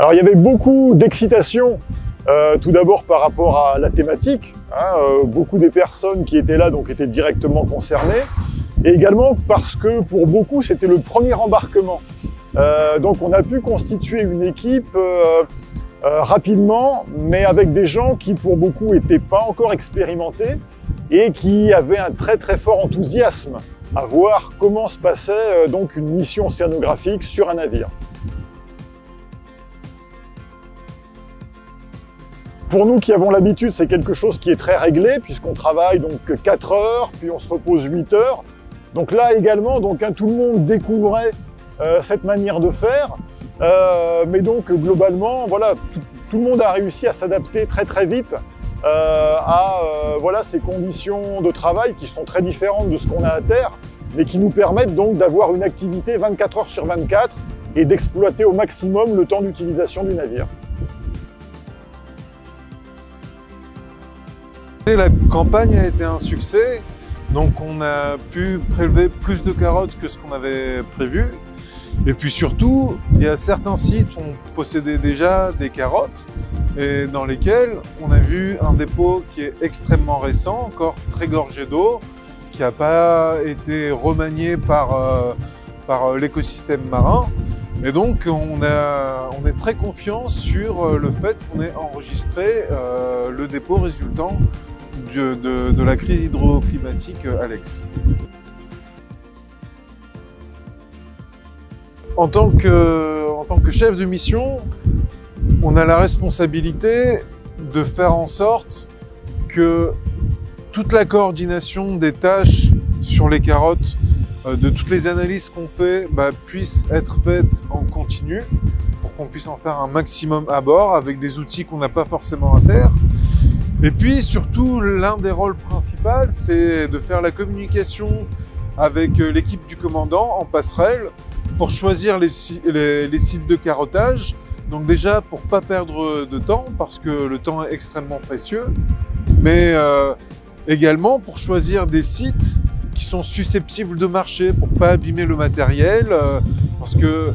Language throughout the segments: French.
Alors il y avait beaucoup d'excitation, tout d'abord par rapport à la thématique. Beaucoup des personnes qui étaient là donc, étaient directement concernées. Et également parce que pour beaucoup, c'était le premier embarquement. Donc on a pu constituer une équipe rapidement, mais avec des gens qui pour beaucoup n'étaient pas encore expérimentés et qui avaient un très très fort enthousiasme à voir comment se passait donc une mission océanographique sur un navire. Pour nous qui avons l'habitude, c'est quelque chose qui est très réglé puisqu'on travaille donc 4 heures, puis on se repose 8 heures. Donc là également, tout le monde découvrait cette manière de faire. Mais donc globalement, voilà, tout le monde a réussi à s'adapter très très vite à ces conditions de travail qui sont très différentes de ce qu'on a à terre, mais qui nous permettent donc d'avoir une activité 24 heures sur 24 et d'exploiter au maximum le temps d'utilisation du navire. La campagne a été un succès, donc on a pu prélever plus de carottes que ce qu'on avait prévu. Et puis surtout, il y a certains sites où on possédait déjà des carottes et dans lesquels on a vu un dépôt qui est extrêmement récent, encore très gorgé d'eau, qui n'a pas été remanié par l'écosystème marin. Et donc on est très confiant sur le fait qu'on ait enregistré le dépôt résultant de la crise hydroclimatique Alex. En tant que chef de mission, on a la responsabilité de faire en sorte que toute la coordination des tâches sur les carottes, de toutes les analyses qu'on fait, puisse être faite en continu pour qu'on puisse en faire un maximum à bord avec des outils qu'on n'a pas forcément à terre. Et puis surtout, l'un des rôles principaux, c'est de faire la communication avec l'équipe du commandant en passerelle pour choisir les sites de carottage. Donc déjà pour pas perdre de temps parce que le temps est extrêmement précieux, mais également pour choisir des sites qui sont susceptibles de marcher pour pas abîmer le matériel, parce que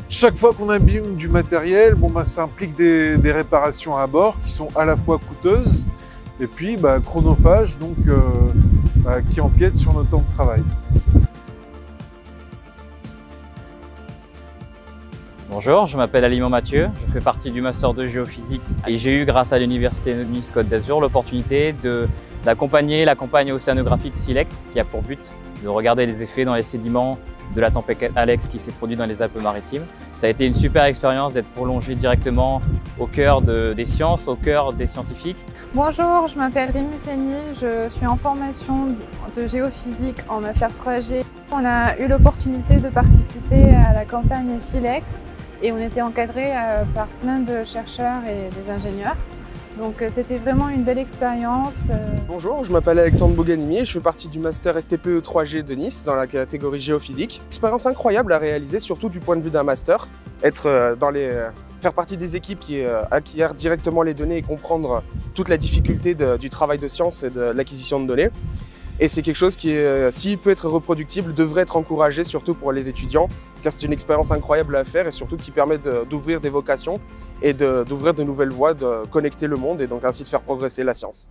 chaque fois qu'on abîme du matériel, ça implique des réparations à bord qui sont à la fois coûteuses et puis chronophages, donc qui empiètent sur notre temps de travail. Bonjour, je m'appelle Aliment Mathieu, je fais partie du Master de Géophysique et j'ai eu, grâce à l'Université de Nice Côte d'Azur, l'opportunité d'accompagner la campagne océanographique SEALEX qui a pour but de regarder les effets dans les sédiments de la tempête Alex qui s'est produite dans les Alpes-Maritimes. Ça a été une super expérience d'être prolongé directement au cœur des sciences, au cœur des scientifiques. Bonjour, je m'appelle Rim Husseini, je suis en formation de géophysique en Master 3G. On a eu l'opportunité de participer à la campagne SEALEX et on était encadré par plein de chercheurs et des ingénieurs. Donc c'était vraiment une belle expérience. Bonjour, je m'appelle Alexandre Bouganimi, je fais partie du Master STPE 3G de Nice dans la catégorie géophysique. Expérience incroyable à réaliser, surtout du point de vue d'un master. Faire partie des équipes qui acquièrent directement les données et comprendre toute la difficulté du travail de science et de l'acquisition de données. Et c'est quelque chose qui, s'il peut être reproductible, devrait être encouragé, surtout pour les étudiants, car c'est une expérience incroyable à faire et surtout qui permet d'ouvrir des vocations et d'ouvrir de nouvelles voies, de connecter le monde et donc ainsi de faire progresser la science.